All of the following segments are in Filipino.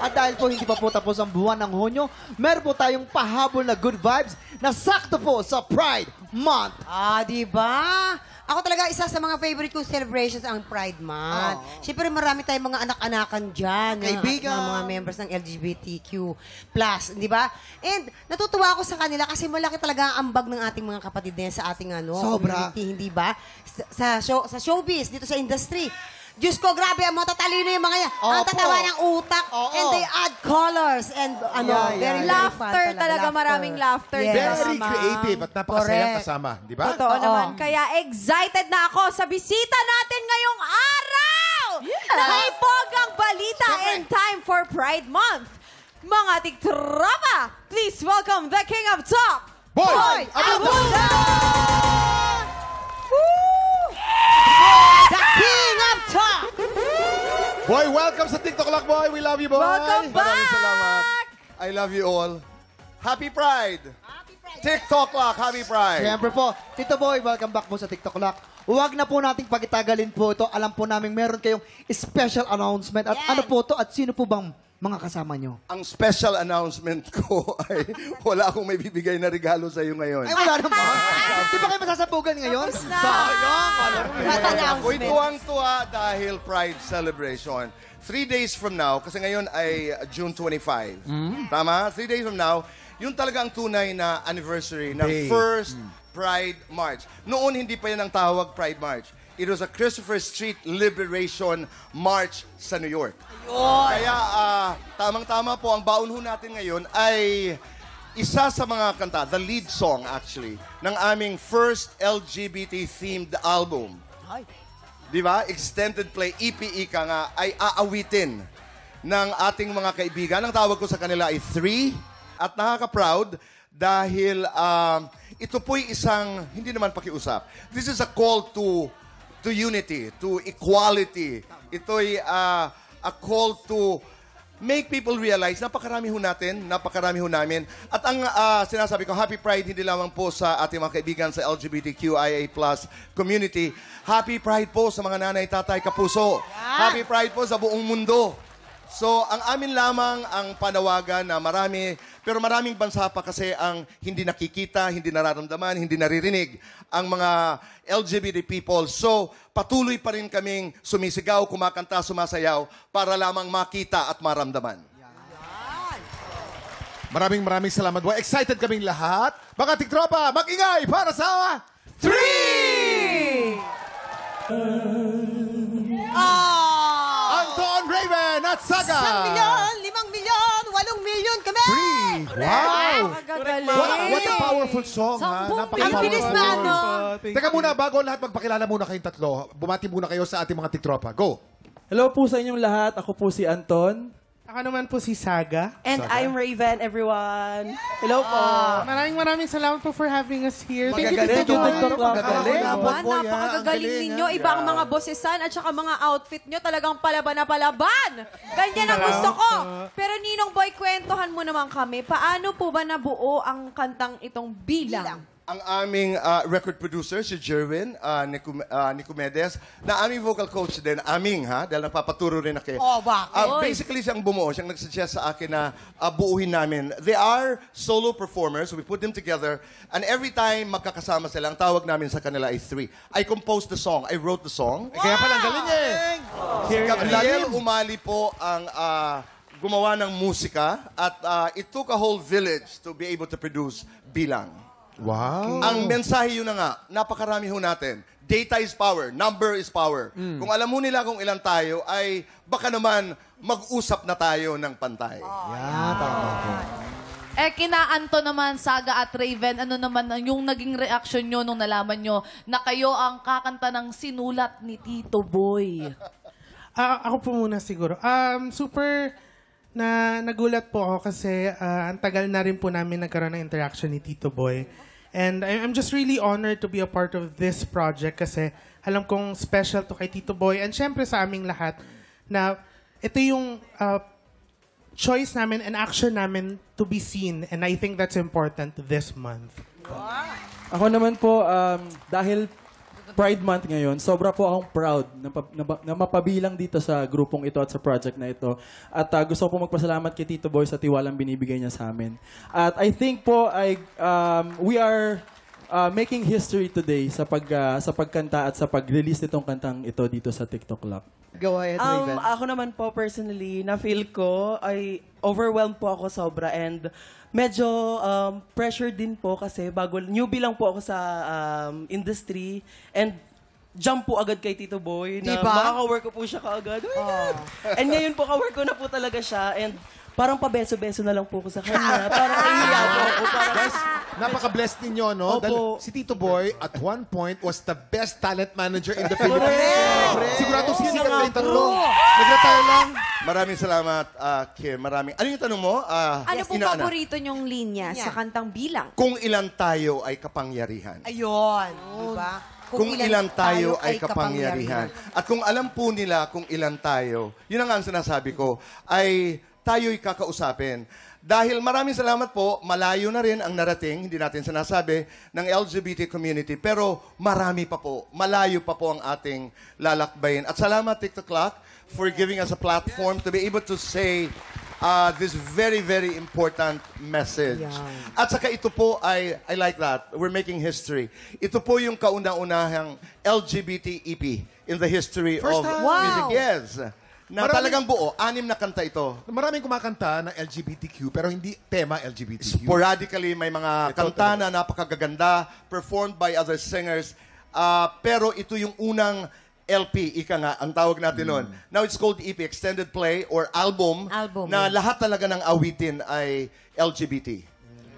At dahil po hindi pa po tapos ang buwan ng Hunyo, meron po tayong pahabol na good vibes na sakto po sa Pride Month. Diba? Ako talaga, isa sa mga favorite kong celebrations ang Pride Month. Siyempre, marami tayong mga anak-anakan dyan. Kaibigan. Mga members ng LGBTQ+. Di ba? And natutuwa ako sa kanila kasi malaki talaga ang ambag ng ating mga kapatid din sa ating Sobra. community, hindi ba? Sa showbiz, dito sa industry. Diyos ko, grabe, ang matatalino yung mga yan. Ang tatawa ng utak. And they add colors. And very Laughter talaga, maraming laughter. Yes. Very creative at napakasayang kasama, di ba? Totoo naman. Kaya excited na ako sa bisita natin ngayong araw! Naipogang balita in time for Pride Month. Mga tiktropa, please welcome the King of Talk, Boy Abunda! The King of Talk! Boy, welcome sa TikTok Lock, boy. We love you, boy. Welcome Maraming back! salamat. I love you all. Happy Pride! TikTok Lock, Happy Pride! Siyempre po, Tito Boy, welcome back po sa TikTok Lock. Huwag na po nating pagitagalin po ito. Alam po namin meron kayong special announcement. At ano po to at sino po bang mga kasama nyo? Ang special announcement ko ay wala akong may bibigay na regalo sa iyo ngayon. Ay, wala naman. Di ba kayo masasabugan ngayon? Sayang! Alam mo That yun. announcement. Ako'y tuwang-tuwa dahil Pride Celebration. 3 days from now, kasi ngayon ay June 25. Tama? 3 days from now, yun talaga ang tunay na anniversary ng first Pride March. Noon, hindi pa yan ang tawag Pride March. It was a Christopher Street Liberation March sa New York. Kaya tamang-tama po, ang baon ho natin ngayon ay isa sa mga kanta, the lead song actually, ng aming first LGBT-themed album. Di ba? Extended play, EP ka nga, ay aawitin ng ating mga kaibigan. Ang tawag ko sa kanila ay 3 at nakaka-proud dahil ito po'y isang, hindi naman pakiusap. This is a call to unity, to equality. Ito'y a call to make people realize, napakarami ho natin, napakarami ho namin. At ang sinasabi ko, Happy Pride hindi lamang po sa ating mga kaibigan sa LGBTQIA+ community. Happy Pride po sa mga nanay, tatay, kapuso. Happy Pride po sa buong mundo. So, ang amin lamang ang panawagan na maraming bansa pa kasi ang hindi nakikita, hindi nararamdaman, hindi naririnig ang mga LGBT people. So, patuloy pa rin kaming sumisigaw, kumakanta, sumasayaw para lamang makita at maramdaman. Maraming salamat, boy. Excited kaming lahat. Mga tiktropa, mag-ingay para sa 3! Anton, Raven, at Saga! 1 milyon, 5 milyon, 8 milyon kami! 3! Wow! Magagaling. What a powerful song, ha? Ang bilis na, no? Teka muna, bago lahat, magpakilala muna kayong tatlo. Bumati muna kayo sa ating mga tiktropa. Go! Hello po sa inyong lahat. Ako po si Anton. Ako naman po si Saga. And I'm Raven, everyone. Hello po. Maraming salamat po for having us here. Thank you, TikTok Lock. Napakagagaling ninyo. Iba ang mga boses-an at saka mga outfit nyo. Talagang palaban na palaban. Ganyan ang gusto ko. Pero Ninong Boy, kwentuhan mo naman kami. Paano po ba nabuo ang kantang itong Bilang? Ang aming record producer, si Jerwin Nicomedes, na aming vocal coach din, dahil nagpapaturo rin ako. Basically, siyang bumuo, siyang nagsuggest sa akin na buuhin namin. They are solo performers, so we put them together, and every time magkakasama sila, ang tawag namin sa kanila ay 3. I composed the song, I wrote the song. Kaya pala, galing eh! Si Gabriel Umali po ang gumawa ng musika, at it took a whole village to be able to produce Bilang. Wow! Ang mensahe yun na nga, napakarami ho natin. Data is power, number is power. Kung alam mo nila kung ilan tayo, ay baka naman mag-usap na tayo ng pantay. Tama po. Kina Anton naman, Saga at Raven, ano naman yung naging reaction nyo nung nalaman nyo na kayo ang kakanta ng sinulat ni Tito Boy? Ako po muna siguro. Super nagulat po ako kasi ang tagal na rin po namin nagkaroon ng interaction ni Tito Boy. And I'm just really honored to be a part of this project kasi alam kong special to kay Tito Boy and syempre sa aming lahat na ito yung choice namin and action namin to be seen, and I think that's important this month. Ako naman po, dahil Pride Month ngayon, sobra po akong proud na mapabilang dito sa grupong ito at sa project na ito. At gusto ko po magpasalamat kay Tito Boy sa tiwalang binibigay niya sa amin. At I think po, we are making history today sa pagkanta at sa pag-release nitong kantang ito dito sa TikTok Lock. Go ahead, Raven. Ako naman po personally, na-feel ko ay overwhelmed po ako sobra and medyo pressure din po kasi newbie lang po ako sa industry and jump po agad kay Tito Boy na Diba? makaka-work ko po siya kaagad. And ngayon po ka-work ko na po talaga siya and parang pabeso-beso na lang po ko sa kanya. Parang ihiya po ako. Guys, napaka-blessed ninyo, no? Opo. Dahil si Tito Boy, at one point, was the best talent manager in the Philippines. Sigurado siya ka yung tatlo. Nag-retire lang. Maraming salamat, Kim. Ano yung tanong mo? Ano pong Inaana? paborito niyong linya sa kantang Bilang? Kung ilan tayo ay kapangyarihan. Ayun. Diba? Kung ilan tayo ay kapangyarihan. At kung alam po nila kung ilan tayo, yun ang sinasabi ko, ay tayo'y kakausapin. Dahil maraming salamat po, malayo na rin ang narating, hindi natin sinasabi, ng LGBT community. Pero marami pa po, malayo pa po ang ating lalakbayin. At salamat TikTok Lock for giving us a platform to be able to say this very, very important message. At saka ito po I like that. We're making history. Ito po yung kauna-unahang LGBT EP in the history First of time. music. Yes. Na Maraming- talagang buo. 6 na kanta ito. Maraming kumakanta ng LGBTQ, pero hindi tema LGBTQ. Sporadically, may mga kanta na napakagaganda, performed by other singers. Pero ito yung unang LP, ika nga, ang tawag natin nun. Now it's called EP, Extended Play, or album, Album, na yeah. lahat talaga ng awitin ay LGBT.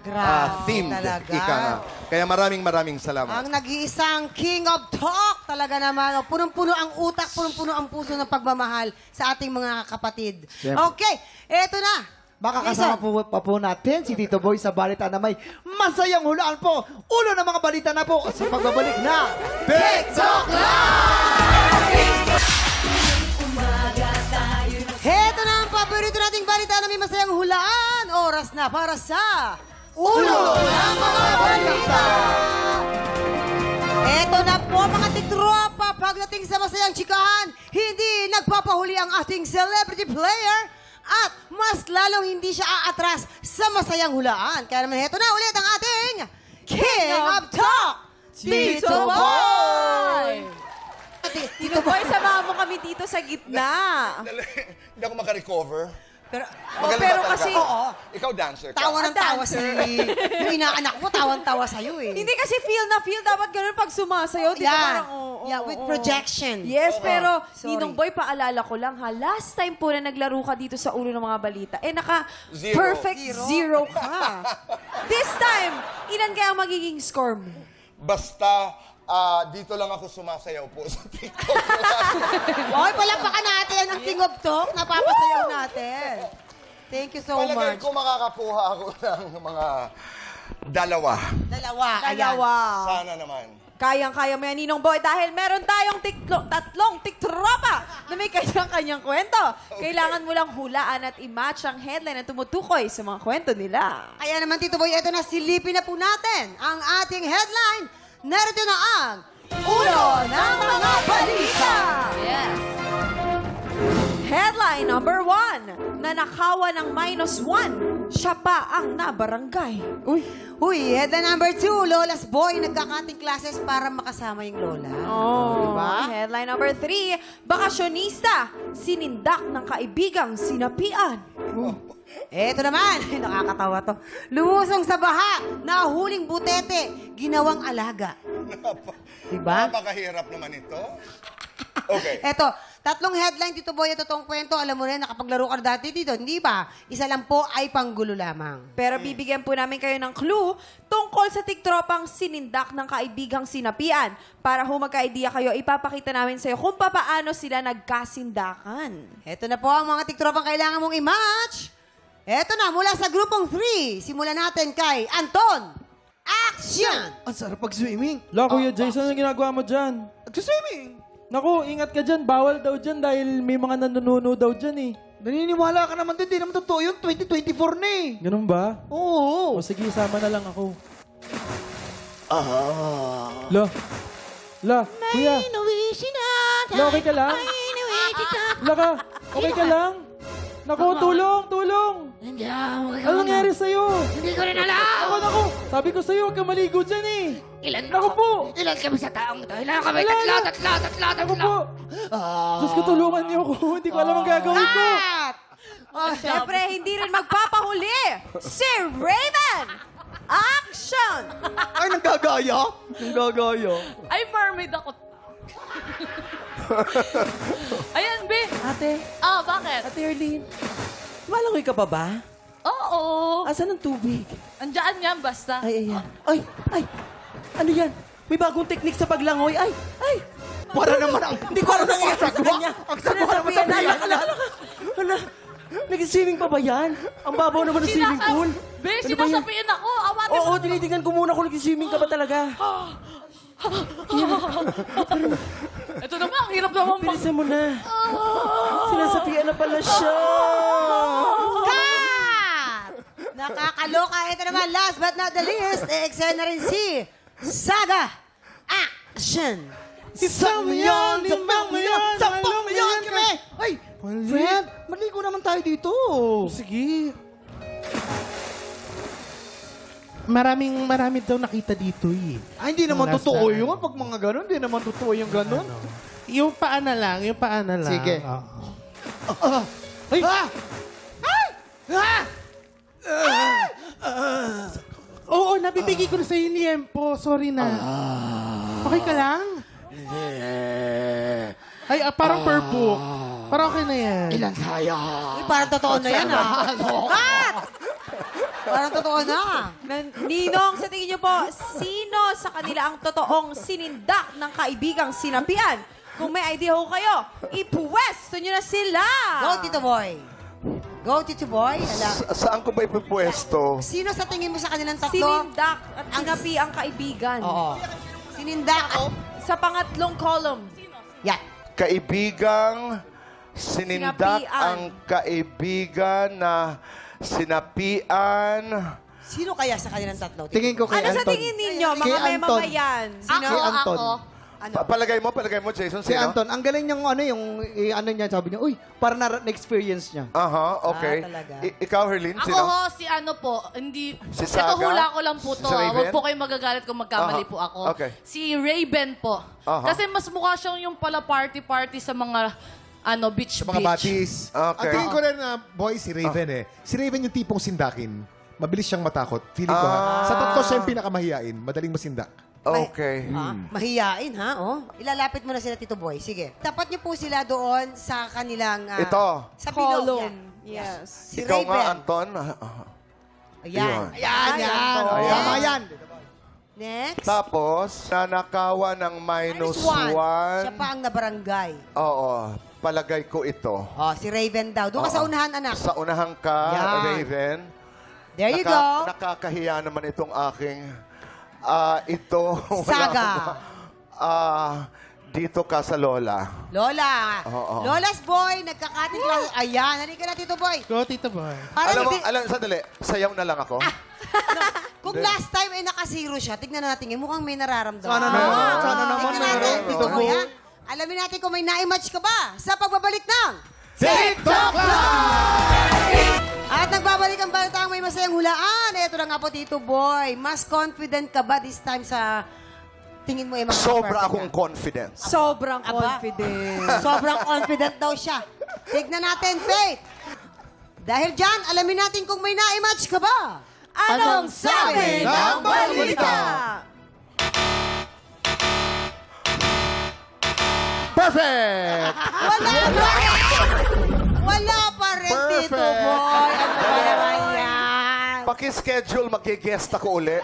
Grabe Themed, talaga. ika nga. Kaya maraming salamat. Ang nag-iisang King of Talk talaga naman. Punong-puno ang utak, punong-puno ang puso ng pagmamahal sa ating mga kapatid. Okay, eto na. Makakasama pa po natin si Tito Boy sa balita na may masayang hulaan po. Ulo ng mga balita na po sa pagbabalik na TikTok Heto na ang paborito nating balita na may masayang hulaan. Oras na para sa Ulo ng mga balita. Eto na po mga titropa. Pagdating sa masayang chikahan, hindi nagpapahuli ang ating celebrity player at mas lalong hindi siya aatras sa masayang hulaan. Kaya naman heto na ulit ang ating King of Talk, Tito Boy! Tito Boy, samahan mo kami dito sa gitna. Hindi ako makarecover. Pero, pero kasi, Ikaw dancer ka. tawa ng tawa si... Yung inaanak mo, tawan-tawa sa'yo eh. hindi kasi feel na feel, dapat ganun pag sumasayaw. Di ba? Parang, Yeah, with projection. Yes, pero Sorry. Ninong Boy, paalala ko lang ha, last time po na naglaro ka dito sa Ulo ng mga balita, naka-perfect zero ka. This time, ilan kaya ang magiging score mo? Basta, dito lang ako sumasayaw po sa TikTok. Oy, palapakan natin ang King of Talk. Napapasayaw natin. Thank you so Palagay much. ko makakakuha ako ng mga dalawa. Dalawa. Dalawa. Sana naman. Kayang-kaya mo yan, Ninong Boy, dahil meron tayong tatlong tiktropa na may kanyang-kanyang kwento. Kailangan mo lang hulaan at i-match ang headline na tumutukoy sa mga kwento nila. Kaya naman, Tito Boy, ito na, silipin na po natin ang ating headline. Narito na ang Ulo ng mga balita. Yes. Headline number 1, nanakawan ng -1, siya pa ang nabarangay. Uy, headline number 2, Lola's boy nagkakating classes para makasama yung lola. Diba? Headline number 3, bakasyonista, sinindak ng kaibigang sinapian. Eto naman, nakakatawa to. Lumusong sa baha, nahuling butete, ginawang alaga. Diba? Napakahirap naman ito. Okay. Eto, tatlong headline dito, Boy, at totoong kwento. Alam mo rin, nakapaglaro ka na dati dito, hindi ba? Isa lang po ay panggulo lamang. Pero bibigyan po namin kayo ng clue tungkol sa tiktropang sinindak ng kaibigang sinapian. Para magka-idea kayo, ipapakita namin sa'yo kung paano sila nagkasindakan. Eto na po ang mga tiktropang kailangan mong i-match. Eto na, mula sa grupong 3. Simulan natin kay Anton. Action! Ang sarap pag-swimming. La, Kuya Jason, anong ginagawa mo dyan? Nag-swimming. Naku, ingat ka dyan. Bawal daw dyan dahil may mga nanununo daw dyan eh. Naniniwala ka naman din. Di naman totoo yun. 2024 na eh. Ganun ba? Oo. O sige, sama na lang ako. La, La, kuya. La, okay ka lang? La ka, okay ka lang? Naku, tulong! Ano nangyari sa'yo? Hindi ko rin alam. Naku, sabi ko sa'yo, huwag ka maligo dyan eh. Naku po! Ilan kami sa taong to? Ilan kami? Tatlo. Naku po! Diyos ko, tulungan niyo ako. Hindi ko alam ang gagawin ko. Siyempre, hindi rin magpapahuli. Si Raven! Action! Ay, nanggagaya? Nanggagaya. Ay, mermaid ako. Ayan, be. Ate, Bakit? Ate Erlene, malangoy ka pa ba? Oo. Asan ang tubig? Andiyan yan, basta. Ay, ayan. Ay! Ano yan? May bagong teknik sa paglangoy. Ay! Para naman ang... Hindi ko alam nangyayari sa kanya. Ang sagwa naman sa Alak. Hala, nag-swimming pa ba yan? Ang babaw naman ng swimming pool. Be, Ano ba yan? sinasabihin ako. Awatin Oo, tinitingnan ko muna kung nag-swimming ka ba talaga. Ito naman, ang hirap naman Bilisan mo na. Sinasapian na pala siya. Cut! Nakakaloka. Ito naman, last but not the least, eksena rin si Saga. Action! Isang milyon, 10 milyon kami! Ay, friend, maligo naman tayo dito. Sige. Marami daw nakita dito eh. Ay, hindi naman Last totoo time. yun. Pag mga ganun, hindi naman totoo yung ganun. Yung paa na lang. Sige. Oo. Ay! Oo, nabibigay ko na sa'yo yung liempo. Sorry na. Okay ka lang? Ay, parang per book. Parang okay na yan. Uy, parang totoo na yan, Cut! Parang totoo na. Ninong, sa tingin niyo po, sino sa kanila ang totoong sinindak ng kaibigang sinapian? Kung may idea ho kayo, ipwesto niyo na sila! Go, Tito Boy. Go, Tito Boy. Saan ko ba ipupwesto? Sino sa tingin mo sa kanilang tatlo? Sinindak at sinapi ang kaibigan. Oo. Sinindak. Sa pangatlong column. Yan. Kaibigang sinindak Sinapian. ang kaibigan na sinapian. Sino kaya sa kanilang tatlo? Tito? Tingin ko kay Ano Anton. sa tingin ninyo, Kay mga Anton. memamayan? Sino? Kay Anton. Ano? Palagay mo, Jason, Si sino? Anton, ang galing niyang ano niya, sabi niya, uy, para na-experience niya. Aha, okay. talaga. Ikaw, Herlene, Ako sino? ho, si ano po, hindi... Si Ito Saga? hula ko lang po to. Si Raven? Huwag po kayo magagalit kung magkamali Aha. po ako. Okay. Si Raven po. Aha. Kasi mas mukha siyang yung pala party-party sa mga beach. Sa mga batis. Okay. Ang tingin ko rin na, boy, si Raven eh. Si Raven yung tipong sindakin. Mabilis siyang matakot. Feeling ko ha. Sa tatlo siya yung pinakamahiyain. Madaling masindak. Okay. Mahiyain, ha? Oh. Ilalapit mo na sila, Tito Boy. Sige. Tapat niyo po sila doon sa kanilang... Ito. Sa bilog. Column. Yan. Yes. Si Ikaw nga, Raven. Anton. Ayan. Yan. Ayan. Tama yan. Next. Tapos, nanakawa ng minus Siya 1. pa ang nabarangay. Oo. Palagay ko ito. Oh, si Raven daw. Doon ka sa unahan, anak. Sa unahan ka, Yan. Raven. There you go. Nakakahiya naman itong aking... ito... Saga. dito ka sa Lola. Lola. Oo. Lola's boy, nagkakating lang. Ayan, halika na, Tito Boy. Go, Tito Boy. Parang Sandali, sayaw na lang ako. kung last time ay nakasiro siya, tignan natin. Mukhang may nararamdaman. Sana naman. Sana naman Tignan natin, meron, Tito Tito Boy, Boy. ha? Alamin natin kung may na-match ka ba sa pagbabalik ng... TikTok At nagbabalik ang balita may masayang hulaan. Ito na nga po, Tito Boy. Mas confident ka ba this time sa tingin mo yung mga Sobra perfect akong ka? confident. Sobrang Aba. confident. Sobrang confident daw siya. Tignan natin, Faith. Dahil dyan, alamin natin kung may na-match ka ba. Anong sabi ng balita? Perfect! Wala pa rin, Tito Perfect. Boy. Ano ba naman yan? Paki-schedule, mag-guest ako uli.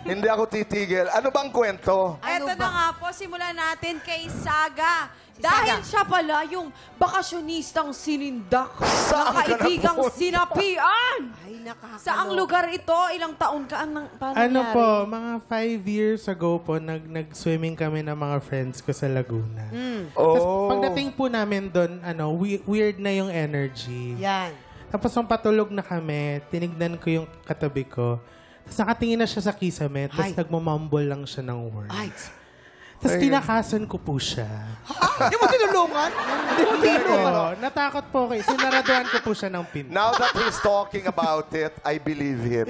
Hindi ako titigil. Ano bang kwento? Ano Ito ba? na nga po, simulan natin kay Saga. Si Dahil Saga. siya pala yung bakasyonistang sinindak ng Saan ka kaibigang napunta? sinapian. Ay, nakakaloka. Saang lugar ito? Ilang taon ka ang paano Ano nangyari? po, mga 5 years ago po, nag-swimming kami ng mga friends ko sa Laguna. Tapos pagdating po namin doon, weird na yung energy. Yan. Tapos nung patulog na kami, tinignan ko yung katabi ko. Tapos nakatingin na siya sa kisame, tapos Ay. nagmamumble lang siya ng words. Ay. Tapos tinakasan ko po siya. Hindi mo tinulungan? Hindi mo tinulungan? Oo, natakot po kayo. Sinaraduan ko po siya ng pinto. Now that he's talking about it, I believe him.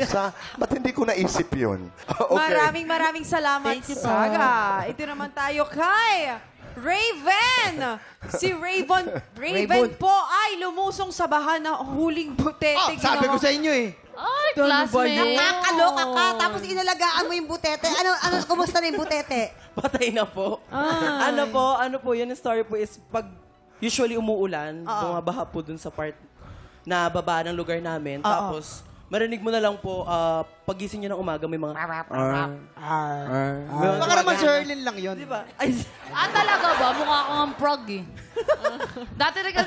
Ba't hindi ko naisip yun? Okay. Maraming salamat, Saga. Ito naman tayo kay Raven! Si Raven po ay lumusong sa baha na huling butete. Sabi ko sa inyo eh. Ay, Ano ba classmate. yun? Nakakaloka ka, tapos inalagaan mo yung butete. Kumusta na yung butete? Patay na po. Ano po, yun yung story po is pag usually umuulan, bumabaha po dun sa part na baba ng lugar namin. Tapos, marinig mo na lang po, pagising nyo ng umaga, may mga... Baka naman si Erlin lang yun. Di ba? Ay, Talaga ba? Mukha kang ang prog eh. Dati rin kasi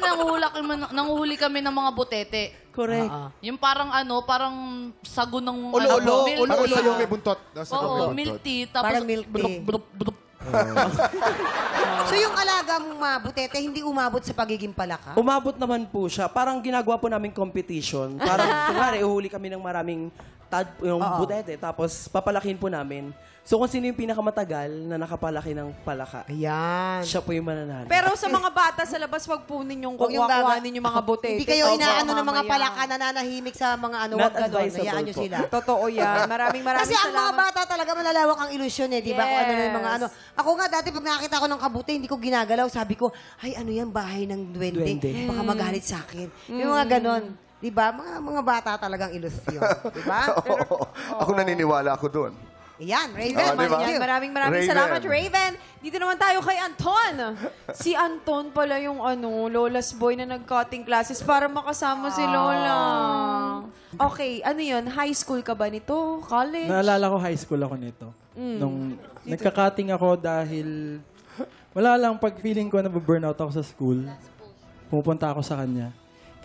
nanguhuli kami ng mga butete. correct. Yung parang parang sago ng... Ulo-ulo, milk Parang tea. sa yung may buntot. Nasa Oo, may buntot. milk tea. Tapos, Parang milk tea. So yung alaga mong butete, hindi umabot sa pagiging palaka? Umabot naman po siya. Parang ginagawa po namin competition. Parang, kunwari, uhuli kami ng maraming yung butete. Tapos, papalakin po namin. So, kung sino yung pinakamatagal na nakapalaki ng palaka, Ayan. siya po yung mananalo. Pero sa mga bata sa labas, wag po ninyong Huwag yung kukuhanin yung mga butete. Hindi kayo inaano ng mga Mamaya. palaka na nanahimik sa mga Not wag ganon. advisable Hayaan nyo po. sila. Totoo yan. Maraming Kasi ang mga salamat. bata talaga malalawak ang ilusyon eh, di ba? Kung ano na yung mga Yes. ano. Ako nga dati pag nakakita ko ng kabute, hindi ko ginagalaw. Sabi ko, ay ano yan, bahay ng duwende. Duwende. Baka magalit sa akin. Yung mga ganon. Di ba? Mga bata talagang ilusyon. Di ba? Ako naniniwala ako doon. Yan, Raven. Oh, diba? thank you. Maraming Raven. salamat, Raven. Dito naman tayo kay Anton. Si Anton pala yung Lola's boy na nag-cutting classes para makasama si Lola. Okay, ano yun? High school ka ba nito? College? Naalala ko high school ako nito. Nung nagka-cutting ako dahil wala lang pag feeling ko na burnout ako sa school, pupunta ako sa kanya.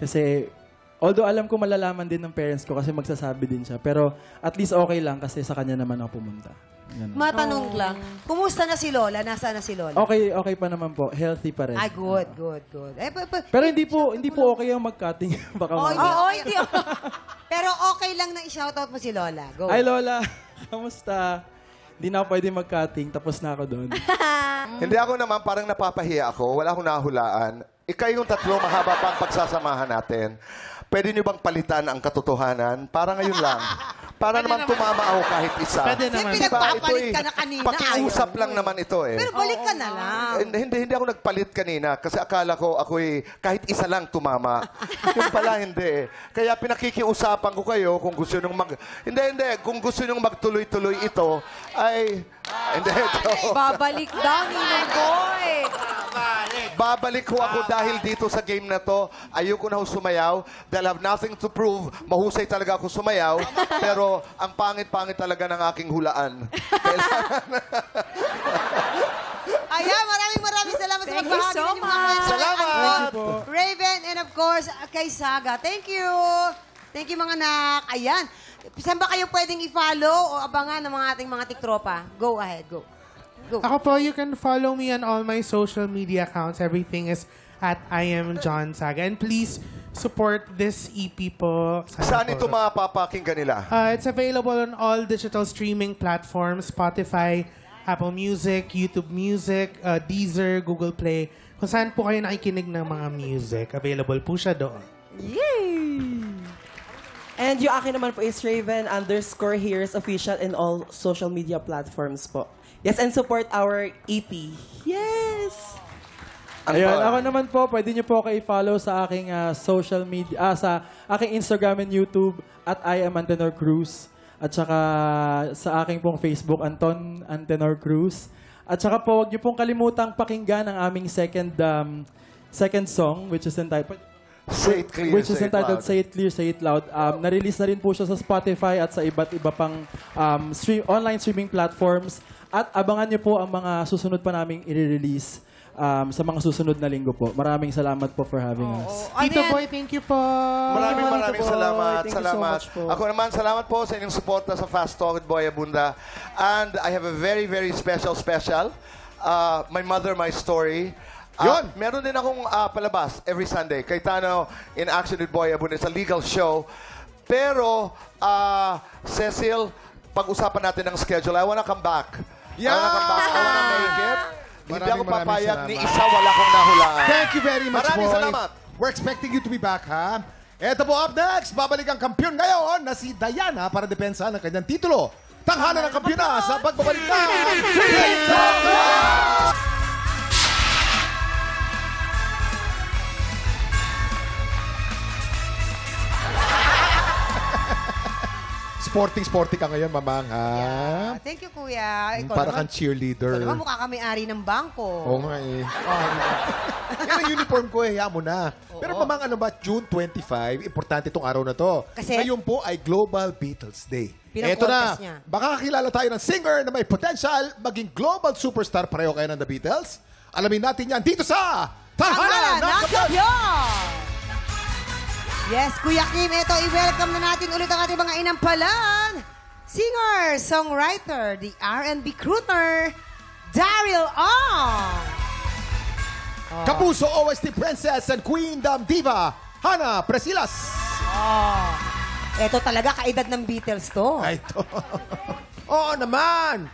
Kasi although alam ko malalaman din ng parents ko kasi magsasabi din siya. Pero at least okay lang kasi sa kanya naman ako pumunta. Ganun. Matanong lang, kumusta na si Lola? Nasaan na si Lola? Okay pa naman po. Healthy pa rin. Ay, good. Eh, Pero hindi po okay yung mag-cutting. Baka Oh, mamaya. hindi. Pero okay lang na i-shoutout mo si Lola. Go. Ay, Lola. Kamusta? Hindi na ako pwede mag-cutting. Tapos na ako doon. Hindi ako naman, parang napapahiya ako. Wala akong nahulaan. Ikayong tatlo, mahaba pa ang pagsasamahan natin. Pwede nyo bang palitan ang katotohanan? Para ngayon lang. Para naman tumama ako kahit isa. Pwede naman. Siyempre, nagpapalit ka na kanina. Pakiusap Ayaw lang mo eh. naman ito eh. Pero balik ka na lang. Hindi ako nagpalit kanina kasi akala ko ako'y kahit isa lang tumama. Yung pala hindi eh. Kaya pinakikiusapan ko kayo kung gusto nyo Hindi. Kung gusto nyo magtuloy-tuloy ito, ay... Hindi, ito. Babalik daw, Ninong Boy. Babalik ko ako dahil dito sa game na to. Ayoko na ho sumayaw dahil I have nothing to prove. Mahusay talaga ako sumayaw. Pero ang pangit-pangit talaga ng aking hulaan. Ayan, maraming salamat sa Thank you magbahagi so ng mga kwento. Salamat! Anton, Raven, and of course, kay Saga. Thank you. Thank you, mga anak. Ayan. Saan ba kayo pwedeng i-follow o abangan ng mga ating mga tiktropa? Go ahead, go. Ako po, you can follow me on all my social media accounts. Everything is at I am John Saga. And please support this EP po. Sana Saan po. ito mapapakinggan nila? It's available on all digital streaming platforms, Spotify, Apple Music, YouTube Music, Deezer, Google Play. Kung saan po kayo nakikinig ng mga music, available po siya doon. And yung akin naman po is Raven_Hears official in all social media platforms po. Yes, and support our EP. Yes! Ayun, ako naman po, pwede nyo po kayo follow sa aking social media, sa aking Instagram and YouTube at I am Antenor Cruz. At saka sa aking pong Facebook, Anton Antenor Cruz. At saka po, huwag nyo pong kalimutang pakinggan ang aming second song, which is entitled Say it clear, Which is say it entitled loud. Say It Clear, Say It Loud. Na-release na rin po siya sa Spotify at sa iba't iba pang online streaming platforms. At abangan niyo po ang mga susunod pa naming i-release sa mga susunod na linggo po. Maraming salamat po for having us. Tito Boy, thank you po. Maraming Tito Boy. salamat. Thank you so Salamat. much po. Ako naman, salamat po sa inyong suporta sa Fast Talk with Boy Abunda. And I have a very, very special. My Mother, My Story. Yun! Meron din akong palabas every Sunday. Kaitano in Action with Boy Abunda. It's a legal show. Pero, Cecil, pag-usapan natin ang schedule. I wanna come back. Yeah! I wanna come back. I wanna make it. Hindi ako Maraming papayag ni salamat. isa, wala kong nahulaan. Thank you very much, Maraming boy. salamat. We're expecting you to be back, ha? Eto po, up next, babalik ang kampiyon ngayon na si Diana para depensa ng kanyang titulo. Tanghalan ng kampiyon sa pagbabalik ng TikTok Live! Sporting ka ngayon, mamang, ha? Thank you, Kuya. Ikaw Para naman, kang cheerleader. ikaw naman mukha kami ari ng bangko. Oo nga eh. Yan ang uniform ko eh, mo na. Pero mamang ano ba, June 25, importante itong araw na to. Kasi? Ngayon po ay Global Beatles Day. Eto Pinang-contest na, niya. baka kakilala tayo ng singer na may potential maging global superstar pareho kayo ng The Beatles. Alamin natin yan dito sa Tanghalan ng Kampiyon! Yes, Kuya Kim, ito, i-welcome na natin ulit ang ating mga inampalan. Singer, songwriter, the R&B crooner, Daryl Ong. Kapuso OST Princess and Queendom Diva, Hannah Presilas. Ito talaga, kaedad ng Beatles to. Ay, ito. Oo naman.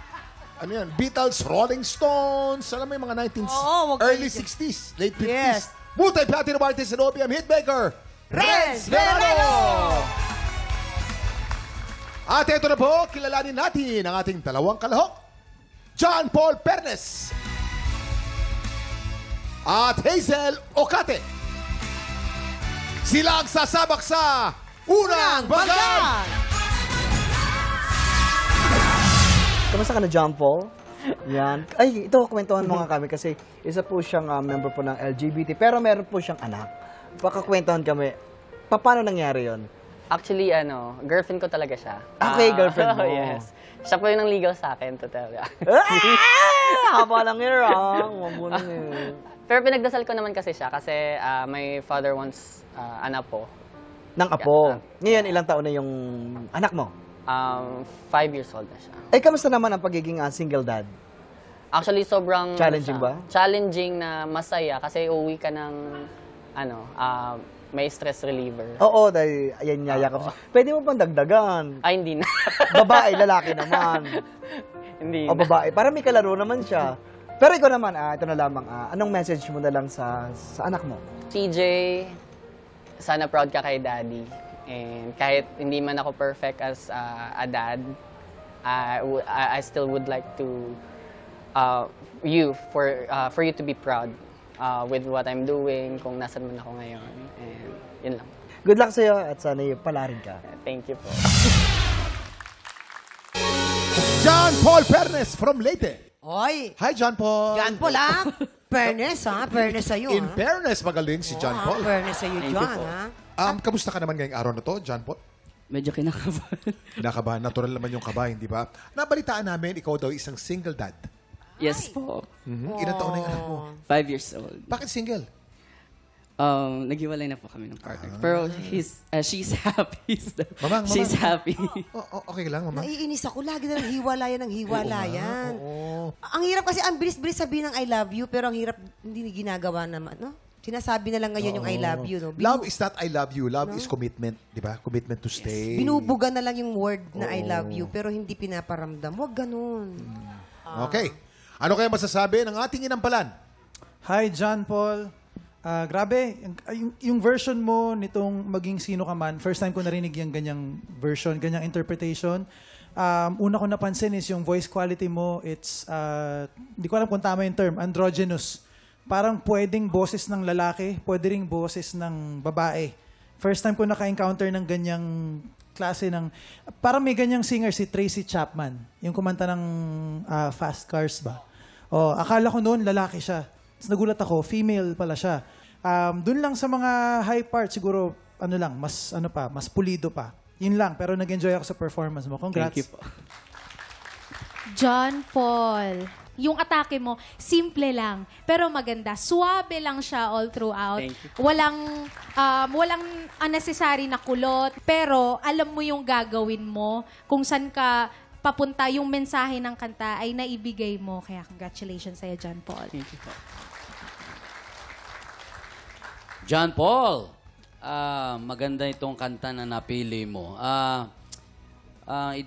Ano yan? Beatles, Rolling Stones, alam mo yung mga 19s, Oo, wag early kayo 60s, late 50s. Yes. Multi-platinum artist and OPM hitmaker, Renz Verano! At ito na po, kilalanin natin ang ating dalawang kalahok, John Paul Pernes at Hazel Ocate. Sila ang sasabak sa Unang Bagay! Kamusta ka na, John Paul? Yan. Ay, ito, kwentuhan mo nga kami kasi isa po siyang member po ng LGBT, pero meron po siyang anak. Baka kwentuhan kami, paano nangyari yon? Actually, girlfriend ko talaga siya. Okay, girlfriend mo. Yes. Siya po yung nangligaw sa akin, to tell ya. Haba lang yun, Mabunin yun. Pero pinagdasal ko naman kasi siya kasi my father wants an apo. Nang apo. Ngayon, ilang taon na yung anak mo? 5 years old na siya. Ay, kamusta naman ang pagiging single dad? Actually, sobrang... Challenging ba? Challenging na masaya kasi uwi ka ng, may stress reliever. Oo, dahil ayan yayakap. Pwede mo pang dagdagan. Ay, hindi na. Babae, lalaki naman. Hindi O na. babae, para may kalaro naman siya. Pero ikaw naman, ito na lamang, anong message mo na lang sa anak mo? CJ, sana proud ka kay daddy. And kahit hindi man ako perfect as a dad, I still would like to for you to be proud with what I'm doing, kung nasan man ako ngayon. And yun lang. Good luck sa'yo at sana palarin ka. Thank you po. John Paul Pernes from Leyte. Oy! Hi, John Paul. John Paul, Fairness, Fairness sa'yo, In fairness, magaling si John Paul. Fairness sa'yo, Thank you John, po. Kamusta ka naman ngayong araw na to, John Paul? Medyo kinakabahan. Nakabahan, natural naman yung kabahin, di ba? Nabalitaan namin, ikaw daw isang single dad. Yes po. Ilan taon na yung anak mo? 5 years old. Bakit single? Naghiwalay na po kami ng partner. Pero she's happy. Mamang. She's happy. Okay lang, mama. Naiinis ako. Lagi na lang hiwalayan ng hiwalayan. Oo. Ang hirap kasi, ang bilis-bilis sabihin ng I love you, pero ang hirap, hindi ginagawa naman, no? Sinasabi na lang ngayon yung I love you, no? Love is not I love you. Love is commitment, di ba? Commitment to stay. Binubuga na lang yung word na I love you, pero hindi pinaparamdam. Huwag ganun. Okay. Ano kaya masasabi ng ating inampalan? Hi, John Paul. Grabe, yung version mo nitong maging sino ka man, first time ko narinig yung ganyang version, ganyang interpretation. Una ko napansin is yung voice quality mo, it's, hindi ko alam kung tama yung term, androgynous. Parang pwedeng boses ng lalaki, pwede ring boses ng babae. First time ko naka-encounter ng ganyang klase ng, parang may ganyang singer si Tracy Chapman, yung kumanta ng Fast Cars ba? Akala ko noon lalaki siya. Tapos nagulat ako, female pala siya. Doon lang sa mga high part, siguro, mas pulido pa. Yun lang, pero nag-enjoy ako sa performance mo. Congrats. Thank you po. John Paul, yung atake mo, simple lang, pero maganda. Suwabe lang siya all throughout. Thank you. Walang unnecessary na kulot, pero alam mo yung gagawin mo, kung saan ka papunta, yung mensahe ng kanta ay naibigay mo. Kaya congratulations sa'yo, John Paul. Thank you po. John Paul, maganda itong kanta na napili mo.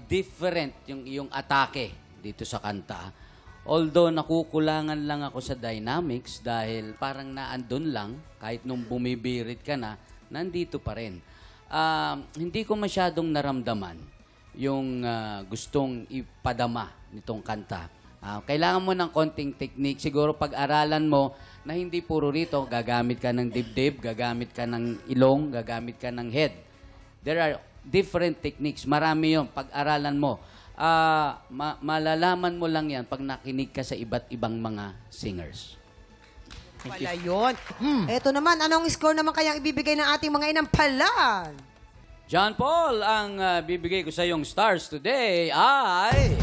Different yung iyong atake dito sa kanta. Although nakukulangan lang ako sa dynamics dahil parang naandun lang, kahit nung bumibirit ka na, nandito pa rin. Hindi ko masyadong naramdaman yung gustong ipadama nitong kanta. Kailangan mo ng konting technique. Siguro pag-aralan mo na hindi puro rito, gagamit ka ng dibdib, gagamit ka ng ilong, gagamit ka ng head. There are different techniques. Marami yun. Pag-aralan mo. Malalaman mo lang yan pag nakinig ka sa iba't ibang mga singers. Wala yun. Eto naman, anong score naman kayang ibibigay ng ating mga inampalan? John Paul, ang bibigay ko sa iyong stars today ay...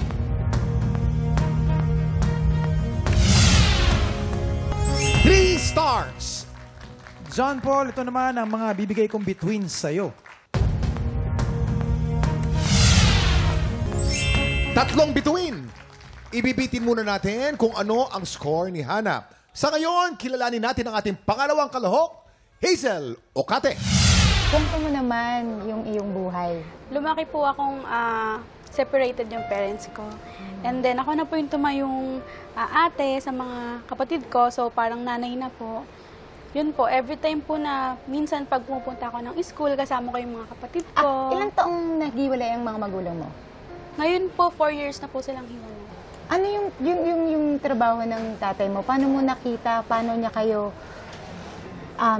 3 stars. John Paul, ito naman ang mga bibigay kong between sa'yo. 3 between. Ibibitin muna natin kung ano ang score ni Hana. Sa ngayon, kilalanin natin ang ating pangalawang kalahok, Hazel Ocate. Kwento mo naman yung iyong buhay. Lumaki po akong separated yung parents ko. And then ako na po yung tumayong ate sa mga kapatid ko. So parang nanay na po. Yun po, every time po na minsan pag pumupunta ako ng school, kasama ko yung mga kapatid ko. Ilang taong naghiwalay ang mga magulang mo? Ngayon po, 4 years na po silang hiwalay. Ano yung trabaho ng tatay mo? Paano mo nakita? Paano niya kayo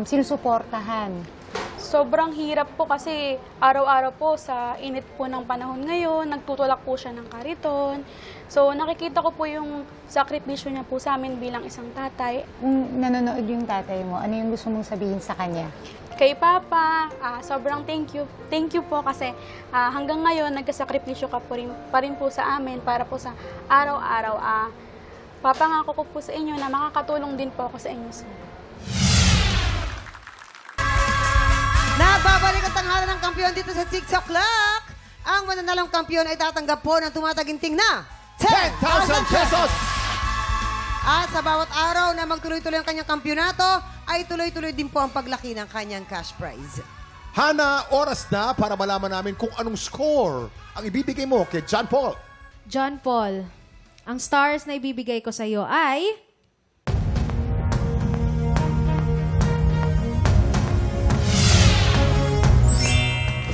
sinusuportahan? Sobrang hirap po kasi araw-araw po sa init po ng panahon ngayon, nagtutulak po siya ng kariton. So nakikita ko po yung sakripisyo niya po sa amin bilang isang tatay. Kung nanonood yung tatay mo, ano yung gusto mong sabihin sa kanya? Kay Papa, sobrang thank you. Thank you po kasi hanggang ngayon nagkasakripisyo ka pa rin po sa amin para po sa araw-araw. Papangako ko po sa inyo na makakatulong din po ako sa inyo. Nagbabalik ang tanghalan ng kampiyon dito sa TikTok Clock. Ang mananalong kampiyon ay tatanggap po ng tumataginting na 10,000 pesos! At sa bawat araw na magtuloy-tuloy ang kanyang kampyonato, ay tuloy-tuloy din po ang paglaki ng kanyang cash prize. Hana, oras na para malaman namin kung anong score ang ibibigay mo kay John Paul. John Paul, ang stars na ibibigay ko sa iyo ay...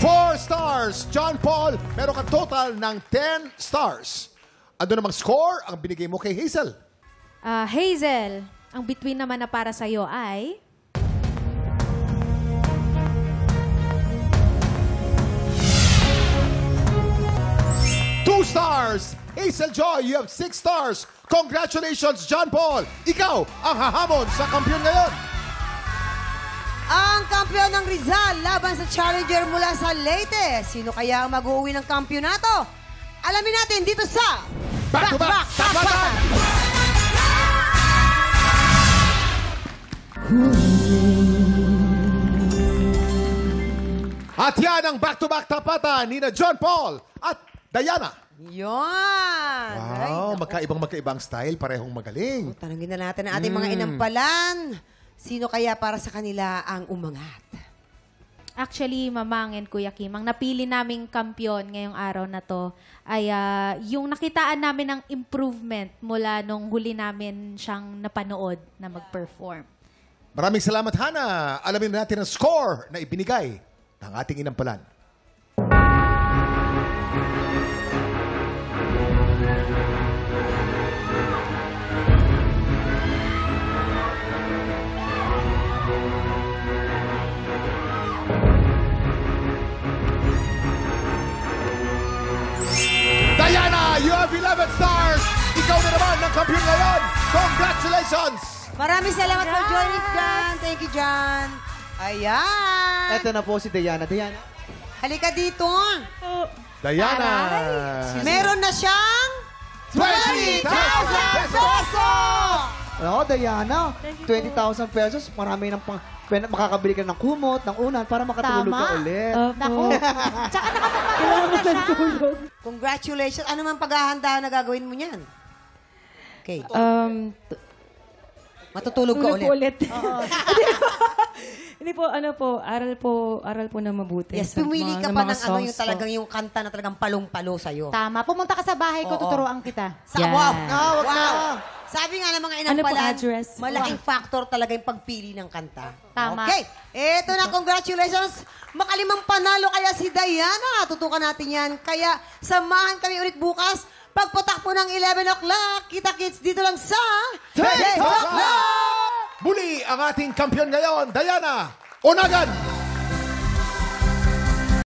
4 stars. John Paul, meron kang total ng 10 stars. Ano namang score ang binigay mo kay Hazel? Hazel, ang between naman na para sa iyo ay... 2 stars. Hazel Joy, you have 6 stars. Congratulations, John Paul. Ikaw ang hahamon sa kampiyon ngayon. Ang kampiyon ng Rizal laban sa challenger mula sa Leyte. Sino kaya ang mag-uwi ng kampyonato? Alamin natin dito sa Back to Back Tapatan! At yan ang Back to Back Tapatan ni na John Paul at Diana. Yon! Wow, magkaibang style, parehong magaling. Tanungin na natin ang ating mga inampalan. Sino kaya para sa kanila ang umangat? Actually, Mamangin, Kuya Kim, ang napili naming kampiyon ngayong araw na to ay yung nakitaan namin ng improvement mula nung huli namin siyang napanood na mag-perform. Maraming salamat, Hana. Alamin natin ang score na ibinigay ng ating inampalan. Diana, you have 11 stars. Ikaw na naman ng kampiyon ngayon. Congratulations! Maraming salamat for joining, John. Thank you, John. Ayan. Ito na po si Diana. Diana. Halika dito. Diana. Meron na siyang 20,000 pesos! Oo, Diana. 20,000 pesos. Marami nang makakabili ka ng kumot, ng unan, para makatulog ka ulit. Naku. Tsaka nakapapanood na siya. Congratulations. Ano man paghahanda na gagawin mo niyan? Okay. Matutulog ka ulit. Hindi po, aral po na mabuti. Yes, sa pumili ka mga- pa mga ng songs yung talagang yung kanta na talagang palong-palo sa'yo. Tama. Pumunta ka sa bahay ko, Oo. tuturuan kita. Wow! wag na. Sabi nga ng mga Ano po inampalan, address? malaking factor talaga yung pagpili ng kanta. Tama. Okay. Eto na, congratulations. Makalimang panalo kaya si Diana. Tutukan natin yan. Kaya samahan kami ulit bukas. Pagpatak po ng 11 o'clock, kita-kits dito lang sa TikTok Live! Muli ang ating kampiyon ngayon, Diana Onagan!